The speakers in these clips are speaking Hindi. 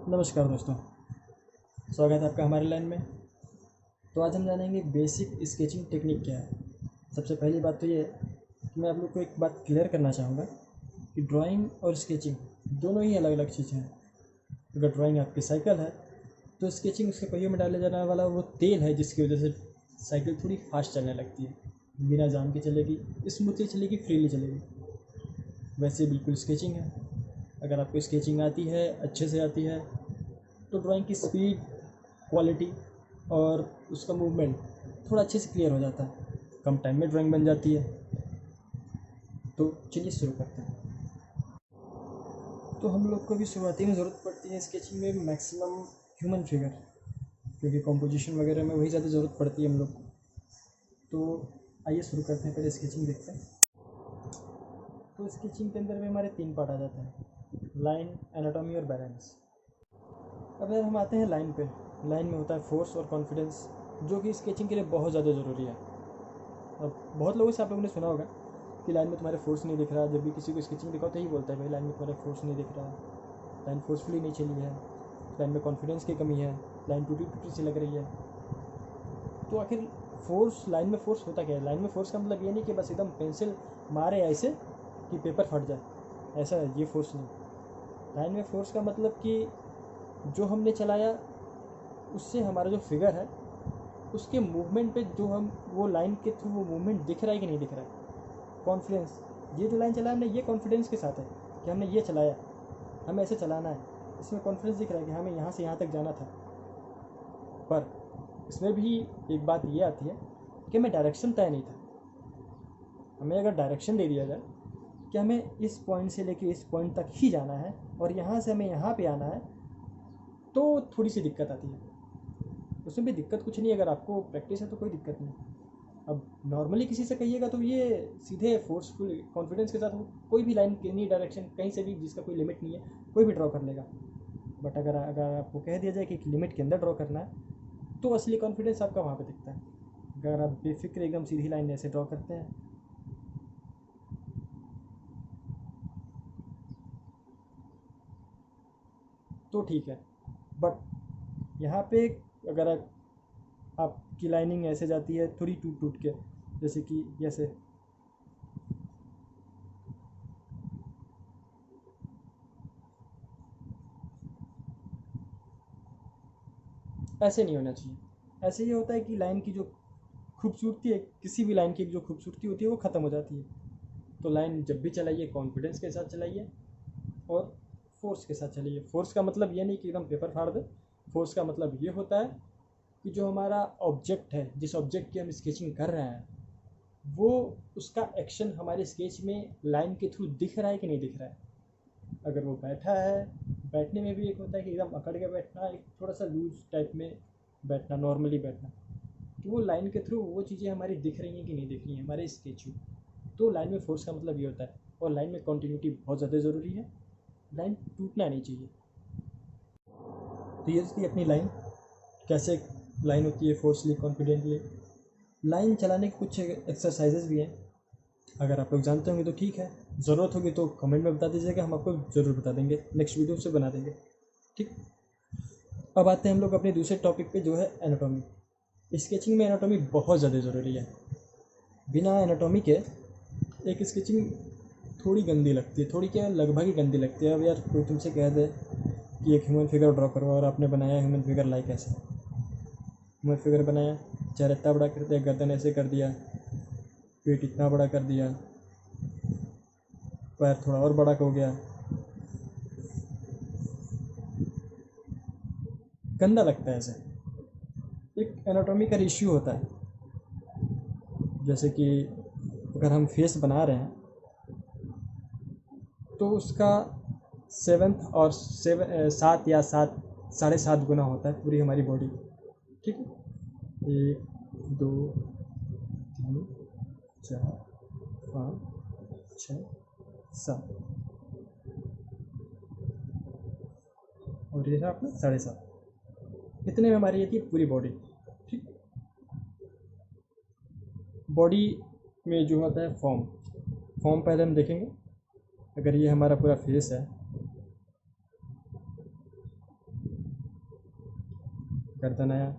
नमस्कार दोस्तों, स्वागत है आपका हमारे लाइन में। तो आज हम जानेंगे बेसिक स्केचिंग टेक्निक क्या है। सबसे पहली बात तो ये है कि मैं आप लोग को एक बात क्लियर करना चाहूँगा कि ड्राइंग और स्केचिंग दोनों ही अलग अलग चीज़ें हैं। अगर ड्राइंग आपकी साइकिल है तो स्केचिंग उसके पहियों में डाले जाने वाला वो तेल है जिसकी वजह से साइकिल थोड़ी फास्ट चलने लगती है, बिना जाम के चलेगी, स्मूथली चलेगी, फ्रीली चलेगी। वैसे बिल्कुल स्केचिंग है। अगर आपको स्केचिंग आती है, अच्छे से आती है, तो ड्राइंग की स्पीड, क्वालिटी और उसका मूवमेंट थोड़ा अच्छे से क्लियर हो जाता है, कम टाइम में ड्राइंग बन जाती है। तो चलिए शुरू करते हैं। तो हम लोग को भी शुरुआती में ज़रूरत पड़ती है स्केचिंग में मैक्सिमम ह्यूमन फिगर, क्योंकि कॉम्पोजिशन वगैरह में वही ज़्यादा ज़रूरत पड़ती है हम लोग को। तो आइए शुरू करते हैं, पहले स्केचिंग देखते हैं। तो स्केचिंग के अंदर में हमारे 3 पार्ट आ जाते हैं: लाइन, एनाटॉमी और बैलेंस। अब यार हम आते हैं लाइन पे। लाइन में होता है फोर्स और कॉन्फिडेंस, जो कि स्केचिंग के लिए बहुत ज़्यादा ज़रूरी है। अब बहुत लोगों से आप लोगों ने सुना होगा कि लाइन में तुम्हारे फोर्स नहीं दिख रहा। जब भी किसी को स्केचिंग दिखाओ तो यही बोलता है, भाई लाइन में तुम्हारे फोर्स नहीं दिख रहा है, लाइन फोर्सफुली नहीं चली है, लाइन में कॉन्फिडेंस की कमी है, लाइन टूटी टूटी सी लग रही है। तो आखिर फोर्स, लाइन में फोर्स होता क्या है? लाइन में फोर्स का मतलब ये नहीं कि बस एकदम पेंसिल मारे ऐसे कि पेपर फट जाए, ऐसा ये फोर्स नहीं। लाइन में फोर्स का मतलब कि जो हमने चलाया उससे हमारा जो फिगर है उसके मूवमेंट पे जो हम वो लाइन के थ्रू वो मूवमेंट दिख रहा है कि नहीं दिख रहा है। कॉन्फिडेंस, ये जो लाइन चलाया हमने ये कॉन्फिडेंस के साथ है कि हमने ये चलाया, हमें ऐसे चलाना है, इसमें कॉन्फिडेंस दिख रहा है कि हमें यहाँ से यहाँ तक जाना था। पर इसमें भी एक बात ये आती है कि हमें डायरेक्शन तय नहीं था। हमें अगर डायरेक्शन दे दिया जाए कि हमें इस पॉइंट से लेके इस पॉइंट तक ही जाना है और यहाँ से हमें यहाँ पे आना है, तो थोड़ी सी दिक्कत आती है। उसमें भी दिक्कत कुछ नहीं, अगर आपको प्रैक्टिस है तो कोई दिक्कत नहीं। अब नॉर्मली किसी से कहिएगा तो ये सीधे फोर्सफुल कॉन्फिडेंस के साथ वो कोई भी लाइन एनी डायरेक्शन कहीं से भी, जिसका कोई लिमिट नहीं है, कोई भी ड्रॉ कर लेगा। बट अगर अगर आपको कह दिया जाए कि एक लिमिट के अंदर ड्रॉ करना है तो असली कॉन्फिडेंस आपका वहाँ पे दिखता है। अगर आप बेफिक्र एकदम सीधी लाइन ऐसे ड्रॉ करते हैं तो ठीक है। बट यहाँ पे अगर आपकी लाइनिंग ऐसे जाती है थोड़ी टूट टूट के, जैसे कि ऐसे, ऐसे नहीं होना चाहिए। ऐसे ये होता है कि लाइन की जो खूबसूरती है, किसी भी लाइन की जो खूबसूरती होती है वो ख़त्म हो जाती है। तो लाइन जब भी चलाइए कॉन्फिडेंस के साथ चलाइए और फोर्स के साथ चलाइए। फोर्स का मतलब ये नहीं कि एकदम पेपर फाड़ दे। फोर्स का मतलब ये होता है कि जो हमारा ऑब्जेक्ट है, जिस ऑब्जेक्ट की हम स्केचिंग कर रहे हैं, वो उसका एक्शन हमारे स्केच में लाइन के थ्रू दिख रहा है कि नहीं दिख रहा है। अगर वो बैठा है, बैठने में भी एक होता है कि एकदम अकड़ के बैठना, एक थोड़ा सा लूज टाइप में बैठना, नॉर्मली बैठना, तो वो लाइन के थ्रू वो चीज़ें हमारी दिख रही हैं कि नहीं दिख रही हैं हमारे स्केच में। तो लाइन में फोर्स का मतलब ये होता है। और लाइन में कॉन्टीन्यूटी बहुत ज़्यादा ज़रूरी है, लाइन टूटना नहीं चाहिए। तो ये थी अपनी लाइन, कैसे लाइन होती है फोर्सली कॉन्फिडेंटली। लाइन चलाने के कुछ एक्सरसाइजेज भी हैं, अगर आप लोग जानते होंगे तो ठीक है, ज़रूरत होगी तो कमेंट में बता दीजिएगा, हम आपको ज़रूर बता देंगे, नेक्स्ट वीडियो से बना देंगे। ठीक, अब आते हैं हम लोग अपने दूसरे टॉपिक पे, जो है एनाटॉमी। स्केचिंग में एनाटॉमी बहुत ज़्यादा ज़रूरी है। बिना एनाटॉमी के एक स्केचिंग थोड़ी गंदी लगती है, थोड़ी क्या, लगभग ही गंदी लगती है। अब यार कोई तुमसे कह दे कि एक ह्यूमन फिगर ड्रॉ करो और आपने बनाया ह्यूमन फिगर लाइक ऐसे, ह्यूमन फिगर बनाया, चेहरा इतना बड़ा कर दिया, गर्दन ऐसे कर दिया, पेट इतना बड़ा कर दिया, पैर थोड़ा और बड़ा हो गया, गंदा लगता है ऐसे। एक एनाटॉमी का रेशियो होता है, जैसे कि अगर हम फेस बना रहे हैं तो उसका सेवन्थ और 7 या 7.5 गुना होता है पूरी हमारी बॉडी। ठीक है, 1 2 3 4 5 6 7, और ये है अपना 7.5। इतने में हमारी ये थी पूरी बॉडी। ठीक, बॉडी में जो होता है फॉर्म, फॉर्म पहले हम देखेंगे। अगर ये हमारा पूरा फेस है, गर्दन आया।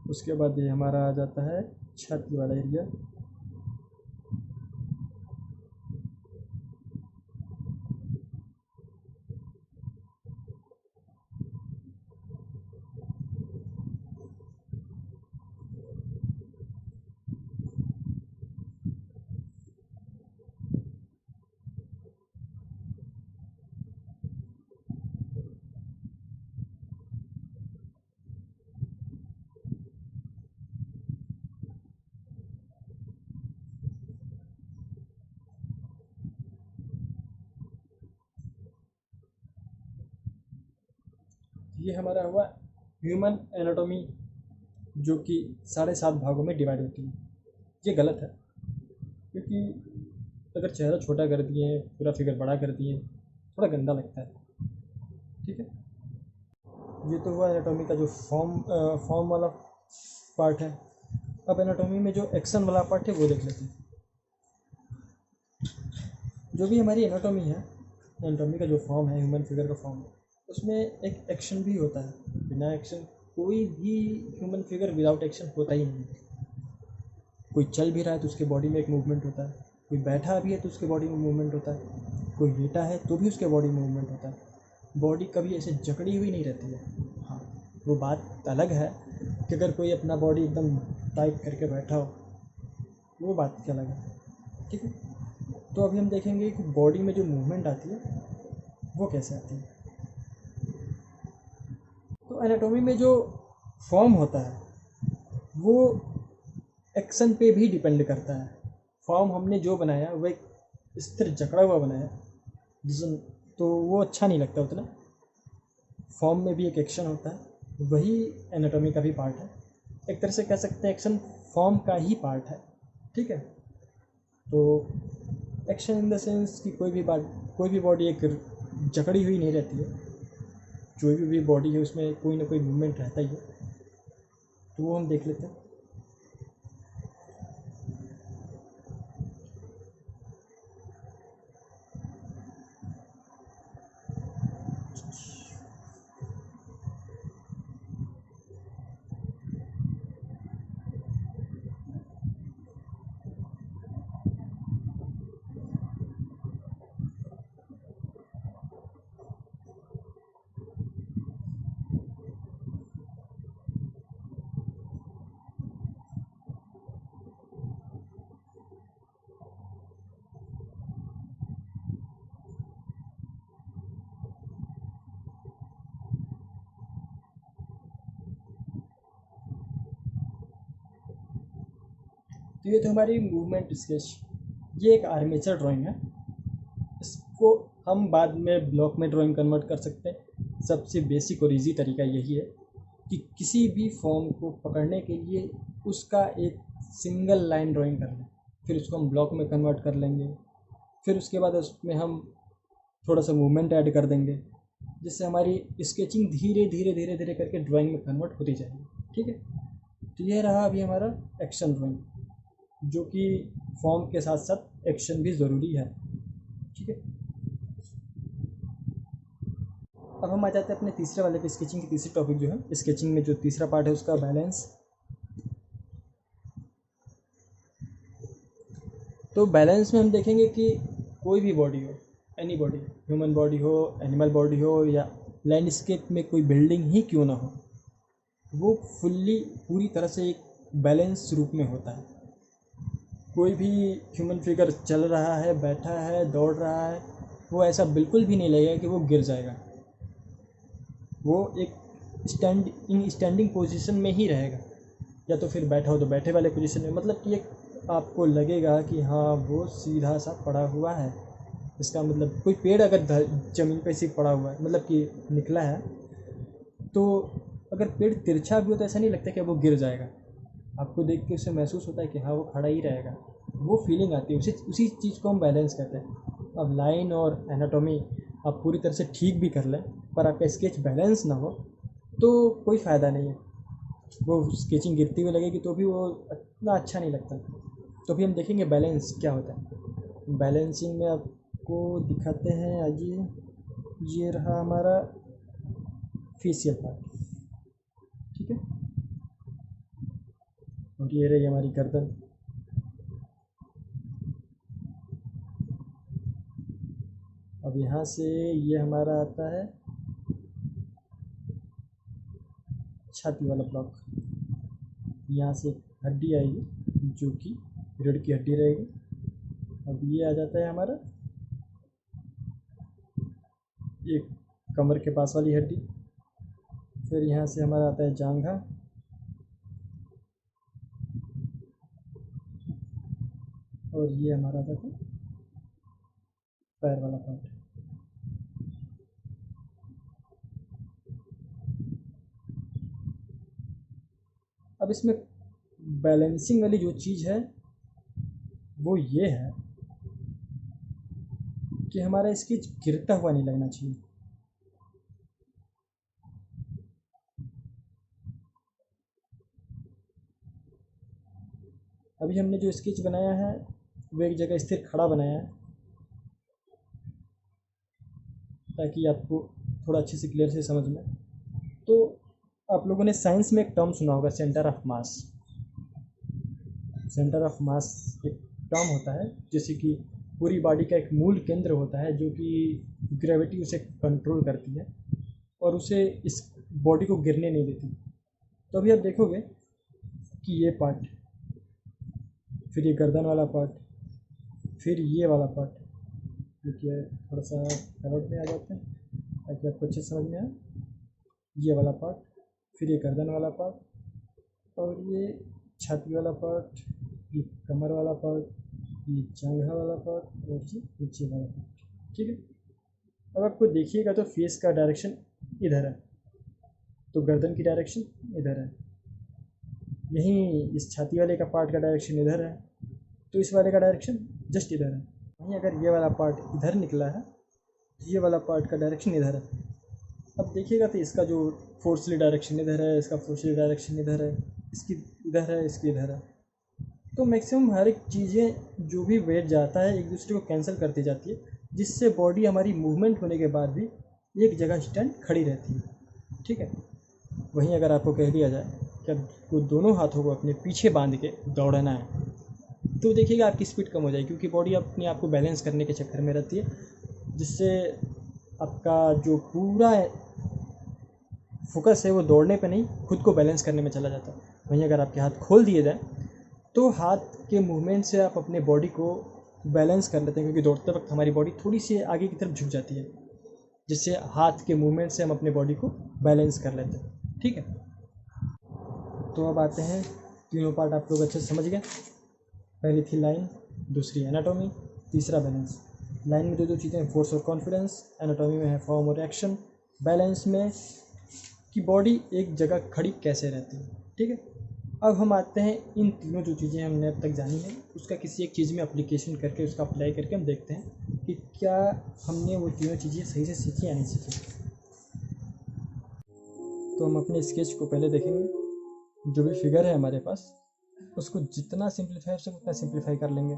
उसके बाद ये हमारा आ जाता है छाती वाला एरिया। ये हमारा हुआ ह्यूमन एनाटॉमी, जो कि 7.5 भागों में डिवाइड होती है। ये गलत है, क्योंकि अगर चेहरा छोटा कर दिए, पूरा फिगर बड़ा कर दिए, थोड़ा गंदा लगता है। ठीक है, ये तो हुआ एनाटॉमी का जो फॉर्म वाला पार्ट है। अब एनाटॉमी में जो एक्शन वाला पार्ट है वो देख लेते हैं। जो भी हमारी एनाटॉमी है, एनाटॉमी का जो फॉर्म है, ह्यूमन फिगर का फॉर्म है, उसमें एक एक्शन भी होता है। बिना एक्शन कोई भी ह्यूमन फिगर विदाउट एक्शन होता ही नहीं है। कोई चल भी रहा है तो उसके बॉडी में एक मूवमेंट होता है, कोई बैठा भी है तो उसके बॉडी में मूवमेंट होता है, कोई लेटा है तो भी उसके बॉडी में मूवमेंट होता है। बॉडी कभी ऐसे जकड़ी हुई नहीं रहती है। हाँ, वो बात अलग है कि अगर कोई अपना बॉडी एकदम टाइट करके बैठा हो, वो बात क्या अलग है। ठीक है, तो अभी हम देखेंगे कि बॉडी में जो मूवमेंट आती है वो कैसे आती है। तो एनाटॉमी में जो फॉर्म होता है वो एक्शन पे भी डिपेंड करता है। फॉर्म हमने जो बनाया वो एक स्थिर जकड़ा हुआ बनाया, जिसमें तो वो अच्छा नहीं लगता उतना। फॉर्म में भी एक एक्शन होता है, वही एनाटॉमी का भी पार्ट है। एक तरह से कह सकते हैं एक्शन फॉर्म का ही पार्ट है। ठीक है, तो एक्शन इन द सेंस कि कोई भी बॉडी एक जकड़ी हुई नहीं रहती है। जो भी बॉडी है उसमें कोई ना कोई मूवमेंट रहता ही है। तो वो हम देख लेते हैं। तो ये तो हमारी मूवमेंट स्केच, ये एक आर्मेचर ड्राइंग है। इसको हम बाद में ब्लॉक में ड्राइंग कन्वर्ट कर सकते हैं। सबसे बेसिक और इजी तरीका यही है कि किसी भी फॉर्म को पकड़ने के लिए उसका एक सिंगल लाइन ड्राइंग कर लें, फिर उसको हम ब्लॉक में कन्वर्ट कर लेंगे। फिर उसके बाद उसमें हम थोड़ा सा मूवमेंट ऐड कर देंगे, जिससे हमारी स्केचिंग धीरे धीरे धीरे धीरे करके ड्राइंग में कन्वर्ट होती जाएगी। ठीक है, तो ये रहा अभी हमारा एक्शन ड्राइंग, जो कि फॉर्म के साथ साथ एक्शन भी ज़रूरी है। ठीक है, अब हम आ जाते हैं अपने तीसरे वाले पे। स्केचिंग की तीसरी टॉपिक जो है, स्केचिंग में जो तीसरा पार्ट है उसका बैलेंस। तो बैलेंस में हम देखेंगे कि कोई भी बॉडी हो, एनी बॉडी, ह्यूमन बॉडी हो, एनिमल बॉडी हो, या लैंडस्केप में कोई बिल्डिंग ही क्यों ना हो, वो फुल्ली पूरी तरह से एक बैलेंस रूप में होता है। कोई भी ह्यूमन फिगर चल रहा है, बैठा है, दौड़ रहा है, वो ऐसा बिल्कुल भी नहीं लगेगा कि वो गिर जाएगा। वो एक स्टैंडिंग पोजीशन में ही रहेगा, या तो फिर बैठा हो तो बैठे वाले पोजीशन में। मतलब कि एक आपको लगेगा कि हाँ वो सीधा सा पड़ा हुआ है। इसका मतलब कोई पेड़ अगर ज़मीन पर से पड़ा हुआ है, मतलब कि निकला है, तो अगर पेड़ तिरछा भी हो तो ऐसा नहीं लगता कि वो गिर जाएगा। आपको देख के उससे महसूस होता है कि हाँ वो खड़ा ही रहेगा। वो फीलिंग आती है, उसी चीज़ को हम बैलेंस कहते हैं। अब लाइन और एनाटॉमी आप पूरी तरह से ठीक भी कर लें, पर आपका स्केच बैलेंस ना हो तो कोई फ़ायदा नहीं है। वो स्केचिंग गिरती हुई लगेगी तो भी वो इतना अच्छा नहीं लगता। तो भी हम देखेंगे बैलेंस क्या होता है। बैलेंसिंग में आपको दिखाते हैं आइए। ये रहा हमारा फेशियल पार्ट। ये रही हमारी गर्दन। अब यहाँ से ये हमारा आता है छाती वाला ब्लॉक। यहाँ से एक हड्डी आएगी जो कि रीढ़ की हड्डी रहेगी। अब ये आ जाता है हमारा एक कमर के पास वाली हड्डी। फिर यहाँ से हमारा आता है जांघा, और ये हमारा आता है पैर वाला पार्ट। अब इसमें बैलेंसिंग वाली जो चीज़ है वो ये है कि हमारा स्केच गिरता हुआ नहीं लगना चाहिए। अभी हमने जो स्केच बनाया है वो एक जगह स्थिर खड़ा बनाया है ताकि आपको थोड़ा अच्छे से क्लियर से समझ में। तो आप लोगों ने साइंस में एक टर्म सुना होगा, centre of mass. Centre of mass एक टर्म होता है जैसे कि पूरी बॉडी का एक मूल केंद्र होता है जो कि ग्रेविटी उसे कंट्रोल करती है और उसे इस बॉडी को गिरने नहीं देती। तो अभी आप देखोगे कि ये पार्ट, फिर ये गर्दन वाला पार्ट, फिर ये वाला पार्ट, देखिए थोड़ा सा कलर में आ जाते हैं ताकि आपको अच्छे समझ में आए। ये वाला पार्ट, फिर ये गर्दन वाला पार्ट, और ये छाती वाला पार्ट, ये कमर वाला पार्ट, ये जांघा वाला पार्ट, और ये नीचे वाला पार्ट। ठीक है। अब आपको देखिएगा तो फेस का डायरेक्शन इधर है, तो गर्दन की डायरेक्शन इधर है। यहीं इस छाती वाले का पार्ट का डायरेक्शन इधर है, तो इस वाले का डायरेक्शन जस्ट इधर है। वहीं अगर ये वाला पार्ट इधर निकला है तो ये वाला पार्ट का डायरेक्शन इधर है। अब देखिएगा तो इसका जो फोर्सली डायरेक्शन इधर है, इसका फोर्सली डायरेक्शन इधर है, इसकी इधर है, इसकी इधर है। तो मैक्सिमम हर एक चीज़ें जो भी वेट जाता है एक दूसरे को कैंसिल करती जाती है, जिससे बॉडी हमारी मूवमेंट होने के बाद भी एक जगह स्टैंड खड़ी रहती है। ठीक है। वहीं अगर आपको कह दिया जाए कि आपको दोनों हाथों को अपने पीछे बांध के दौड़ना है तो देखिएगा आपकी स्पीड कम हो जाएगी, क्योंकि बॉडी अपने आप को बैलेंस करने के चक्कर में रहती है, जिससे आपका जो पूरा फोकस है वो दौड़ने पे नहीं, खुद को बैलेंस करने में चला जाता है। वहीं अगर आपके हाथ खोल दिए जाए तो हाथ के मूवमेंट से आप अपने बॉडी को बैलेंस कर लेते हैं, क्योंकि दौड़ते वक्त हमारी बॉडी थोड़ी सी आगे की तरफ झुक जाती है, जिससे हाथ के मूवमेंट से हम अपने बॉडी को बैलेंस कर लेते हैं। ठीक है। तो अब आते हैं, तीनों पार्ट आप लोग अच्छे से समझ गए। पहली थी लाइन, दूसरी एनाटॉमी, तीसरा बैलेंस। लाइन में दो चीज़ें हैं, फोर्स और कॉन्फिडेंस। एनाटॉमी में है फॉर्म और एक्शन। बैलेंस में कि बॉडी एक जगह खड़ी कैसे रहती है। ठीक है। अब हम आते हैं इन तीनों जो चीज़ें हमने अब तक जानी है उसका किसी एक चीज़ में एप्लीकेशन करके, उसका अप्लाई करके हम देखते हैं कि क्या हमने वो तीनों चीज़ें सही से सीखी या नहीं सीखी। तो हम अपने स्केच को पहले देखेंगे। जो भी फिगर है हमारे पास उसको जितना सिंप्लीफाई हो सके उतना सिंप्लीफाई कर लेंगे।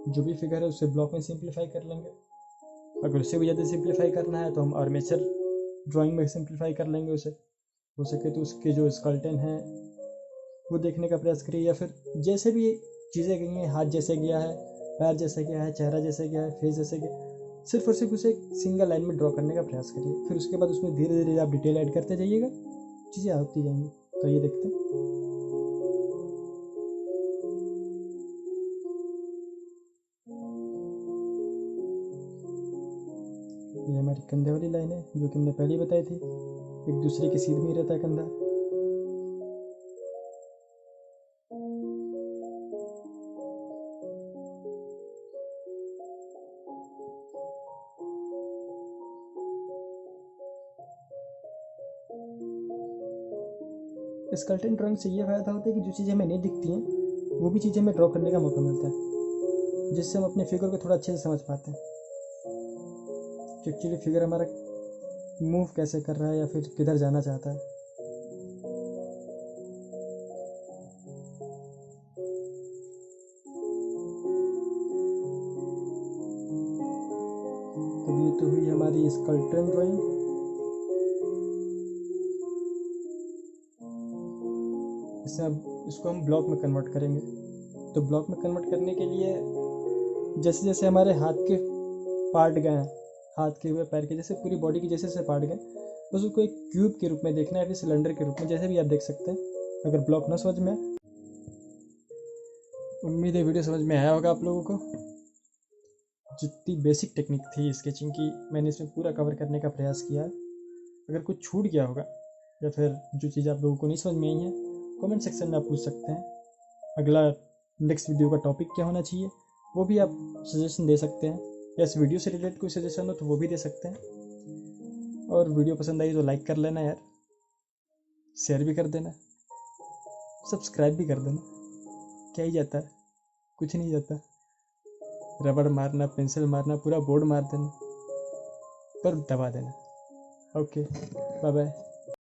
जो भी फिगर है उसे ब्लॉक में सिंप्लीफाई कर लेंगे। अगर उससे भी ज़्यादा सिंप्लीफाई करना है तो हम आर्मेचर ड्राइंग में सिंप्लीफाई कर लेंगे उसे। हो सके तो उसके जो स्केलेटन है वो देखने का प्रयास करिए, या फिर जैसे भी चीज़ें गई हैं, हाथ जैसे गया है, पैर जैसे गया है, चेहरा जैसे गया है, फेस जैसे गया, सिर्फ और सिर्फ उसे एक सिंगल लाइन में ड्रॉ करने का प्रयास करिए। फिर उसके बाद उसमें धीरे धीरे आप डिटेल ऐड करते जाइएगा, चीज़ें आती जाएंगी। तो ये देखते हैं। ये हमारी कंधे वाली लाइन है जो कि हमने पहले ही बताई थी, एक दूसरे के सीध में ही रहता है कंधा। स्केलेटन ड्राइंग से ये फ़ायदा होता है कि जो चीज़ें हमें नहीं दिखती हैं वो भी चीज़ें हमें ड्रॉ करने का मौका मिलता है, जिससे हम अपने फिगर को थोड़ा अच्छे से समझ पाते हैं कि एक्चुअली फिगर हमारा मूव कैसे कर रहा है या फिर किधर जाना चाहता है। तो ये तो हुई हमारी स्केलेटन ड्राइंग। इससे अब इसको हम ब्लॉक में कन्वर्ट करेंगे। तो ब्लॉक में कन्वर्ट करने के लिए जैसे जैसे हमारे हाथ के पार्ट गए हैं, हाथ के हुए पैर के, जैसे पूरी बॉडी के जैसे जैसे पार्ट गए, बस उसको एक क्यूब के रूप में देखना है, फिर सिलेंडर के रूप में, जैसे भी आप देख सकते हैं। अगर ब्लॉक ना समझ में आए, उम्मीद है वीडियो समझ में आया होगा आप लोगों को। जितनी बेसिक टेक्निक थी स्केचिंग की, मैंने इसमें पूरा कवर करने का प्रयास किया है। अगर कुछ छूट गया होगा या फिर जो चीज़ आप लोगों को नहीं समझ में आई है, कमेंट सेक्शन में आप पूछ सकते हैं। अगला नेक्स्ट वीडियो का टॉपिक क्या होना चाहिए वो भी आप सजेशन दे सकते हैं, या इस वीडियो से रिलेटेड कोई सजेशन हो तो वो भी दे सकते हैं। और वीडियो पसंद आई तो लाइक कर लेना यार, शेयर भी कर देना, सब्सक्राइब भी कर देना। क्या ही जाता है, कुछ नहीं जाता। रबड़ मारना, पेंसिल मारना, पूरा बोर्ड मार देना, पर दबा देना। Okay, bye bye.